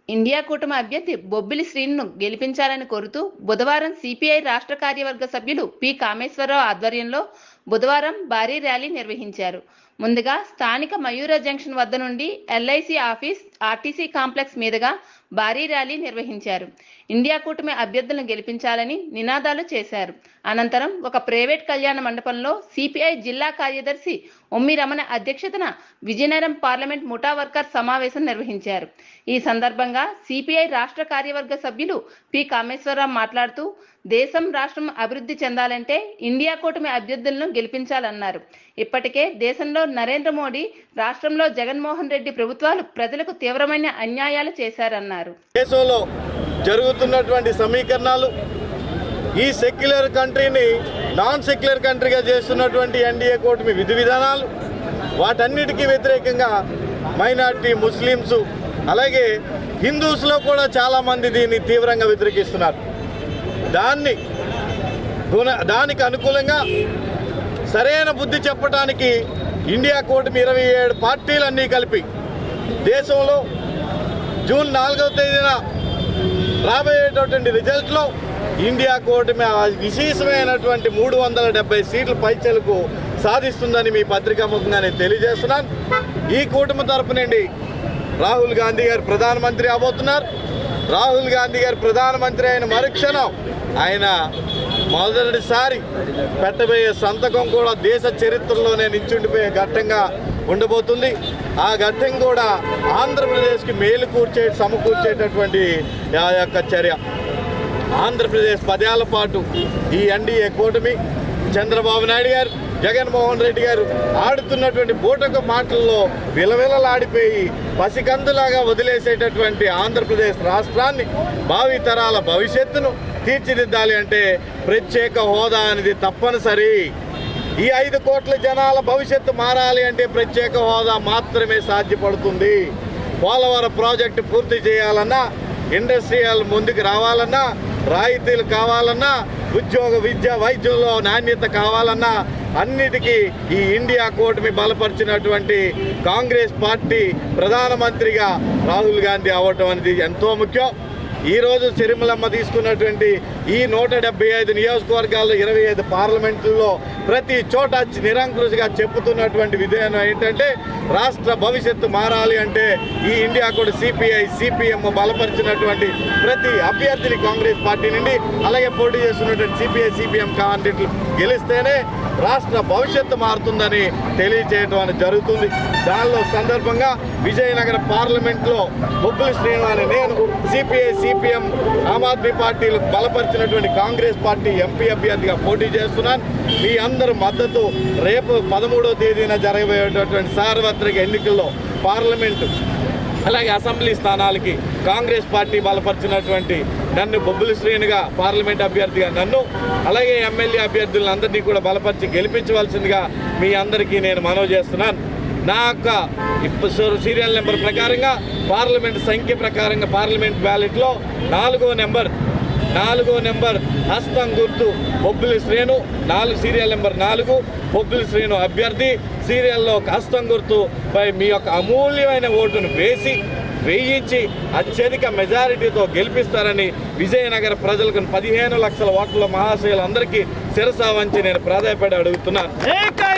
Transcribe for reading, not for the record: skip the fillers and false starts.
India కూటమి అభ్యర్థి బొబ్బిలి శ్రీను గెలిపించాలని కోరుతూ బుధవారం సిపిఐ రాష్ట్ర కార్యవర్గ సభ్యులు పి కామేశ్వరరావు ఆధ్వర్యంలో బుధవారం భారీ ర్యాలీ నిర్వహించారు. ముందుగా స్థానిక మయూర జంక్షన్ వద్ద నుండి ఎల్ఐసి ఆఫీస్, ఆర్టీసీ కాంప్లెక్స్ మీదుగా భారీ ర్యాలీ నిర్వహించారు. ఇండియా కూటమి అభ్యర్థులను గెలిపించాలని నినాదాలు చేశారు. అనంతరం ఒక ప్రైవేట్ కళ్యాణ మండపంలో సిపిఐ జిల్లా కార్యదర్శి ఉమ్మి రమణ అధ్యక్షతన విజయనగరం పార్లమెంట్ ముఠా వర్కర్ సమావేశం నిర్వహించారు. ఈ సందర్భంగా సిపిఐ రాష్ట్ర కార్యవర్గ సభ్యులు పి కామేశ్వరరావు మాట్లాడుతూ దేశం, రాష్ట్రం అభివృద్ధి చెందాలంటే ఇండియా కూటమి అభ్యర్థులను గెలిపించాలన్నారు. ఇప్పటికే దేశంలో నరేంద్ర మోడీ, రాష్ట్రంలో జగన్మోహన్ రెడ్డి ప్రభుత్వాలు ప్రజలకు తీవ్రమైన అన్యాయాలు చేశారన్నారు. దేశంలో జరుగుతున్నటువంటి సమీకరణాలు, ఈ సెక్యులర్ కంట్రీని నాన్ సెక్యులర్ కంట్రీగా చేస్తున్నటువంటి ఎన్డీఏ కూటమి విధి విధానాలు, వాటన్నిటికీ వ్యతిరేకంగా మైనార్టీ, ముస్లిమ్స్, అలాగే హిందూస్లో కూడా చాలామంది దీన్ని తీవ్రంగా వ్యతిరేకిస్తున్నారు. దానికి అనుకూలంగా సరైన బుద్ధి చెప్పడానికి ఇండియా కూటమి 27 పార్టీలన్నీ కలిపి దేశంలో జూన్ 4వ తేదీన రాబోయేటటువంటి రిజల్ట్లో ఇండియా కూటమి విశేషమైనటువంటి 370 సీట్ల పైచలకు సాధిస్తుందని మీ పత్రికాముఖంగా నేను తెలియజేస్తున్నాను. ఈ కూటమి తరపు నుండి రాహుల్ గాంధీ గారు ప్రధానమంత్రి అవబోతున్నారు. రాహుల్ గాంధీ గారు ప్రధానమంత్రి అయిన మరుక్షణం ఆయన మొదటిసారి పెట్టబోయే సంతకం కూడా దేశ చరిత్రలోనే నించుండిపోయే ఘట్టంగా ఉండబోతుంది. ఆ ఘట్టం కూడా ఆంధ్రప్రదేశ్కి మేలు సమకూర్చేటటువంటి ఆ యొక్క చర్య. ఆంధ్రప్రదేశ్ 10 ఏళ్ల పాటు ఈ ఎన్డీఏ కూటమి, చంద్రబాబు నాయుడు గారు, జగన్మోహన్ రెడ్డి గారు ఆడుతున్నటువంటి బూటక మాటల్లో విలవిలలాడిపోయి పసికందులాగా వదిలేసేటటువంటి ఆంధ్రప్రదేశ్ రాష్ట్రాన్ని, భావితరాల భవిష్యత్తును తీర్చిదిద్దాలి అంటే ప్రత్యేక హోదా అనేది తప్పనిసరి. ఈ 5 కోట్ల జనాల భవిష్యత్తు మారాలి అంటే ప్రత్యేక హోదా మాత్రమే సాధ్యపడుతుంది. పోలవరం ప్రాజెక్టు పూర్తి చేయాలన్నా, ఇండస్ట్రియల్ ముందుకు రావాలన్నా, రాయితీలు కావాలన్నా, ఉద్యోగ, విద్య, వైద్యంలో నాణ్యత కావాలన్నా అన్నిటికీ ఈ ఇండియా కూటమి బలపరిచినటువంటి కాంగ్రెస్ పార్టీ ప్రధానమంత్రిగా రాహుల్ గాంధీ అవ్వటం అనేది ఎంతో ముఖ్యం. ఈరోజు సిరిమలమ్మ తీసుకున్నటువంటి ఈ 175 నియోజకవర్గాల్లో 25 పార్లమెంట్లలో ప్రతి చోట నిరంకుశగా చెప్పుతున్నటువంటి విధానం ఏంటంటే రాష్ట్ర భవిష్యత్తు మారాలి అంటే ఈ ఇండియా కూడా సిపిఐ, సిపిఎం బలపరిచినటువంటి ప్రతి అభ్యర్థిని కాంగ్రెస్ పార్టీ నుండి, అలాగే పోటీ చేస్తున్నటువంటి సిపిఐ, సిపిఎం క్యాండిడేట్లు గెలిస్తేనే రాష్ట్ర భవిష్యత్తు మారుతుందని తెలియజేయడం అనేది జరుగుతుంది. దానిలో సందర్భంగా విజయనగరం పార్లమెంట్లో బొబ్బిలి శ్రీను అని నేను సిపిఐ, సిపిఎం, ఆమ్ ఆద్మీ పార్టీలు బలపరిచినటువంటి కాంగ్రెస్ పార్టీ ఎంపీ అభ్యర్థిగా పోటీ చేస్తున్నాను. మీ అందరూ మద్దతు రేపు 13వ తేదీన జరగబోయేటటువంటి సార్వత్రిక ఎన్నికల్లో పార్లమెంటు, అలాగే అసెంబ్లీ స్థానాలకి కాంగ్రెస్ పార్టీ బలపరిచినటువంటి నన్ను బొబ్బిలి శ్రీనుగా పార్లమెంట్ అభ్యర్థిగా నన్ను, అలాగే ఎమ్మెల్యే అభ్యర్థులందరినీ కూడా బలపరిచి గెలిపించవలసిందిగా మీ అందరికీ నేను మనవి చేస్తున్నాను. నా యొక్క సీరియల్ నెంబర్ ప్రకారంగా, పార్లమెంట్ సంఖ్య ప్రకారంగా పార్లమెంట్ బ్యాలెట్లో 4వ నెంబర్ హస్తం గుర్తు బొబ్బిలి శ్రీను, సీరియల్ నెంబర్ 4 బొబ్బిలి శ్రీను అభ్యర్థి. సీరియల్లో హస్తం గుర్తుపై మీ యొక్క అమూల్యమైన ఓటును వేయించి అత్యధిక మెజారిటీతో గెలిపిస్తారని విజయనగర ప్రజలకు 15 లక్షల ఓట్ల మహాశయులందరికీ శిరసా వంచి నేను ప్రాధాన్యపడి అడుగుతున్నాను.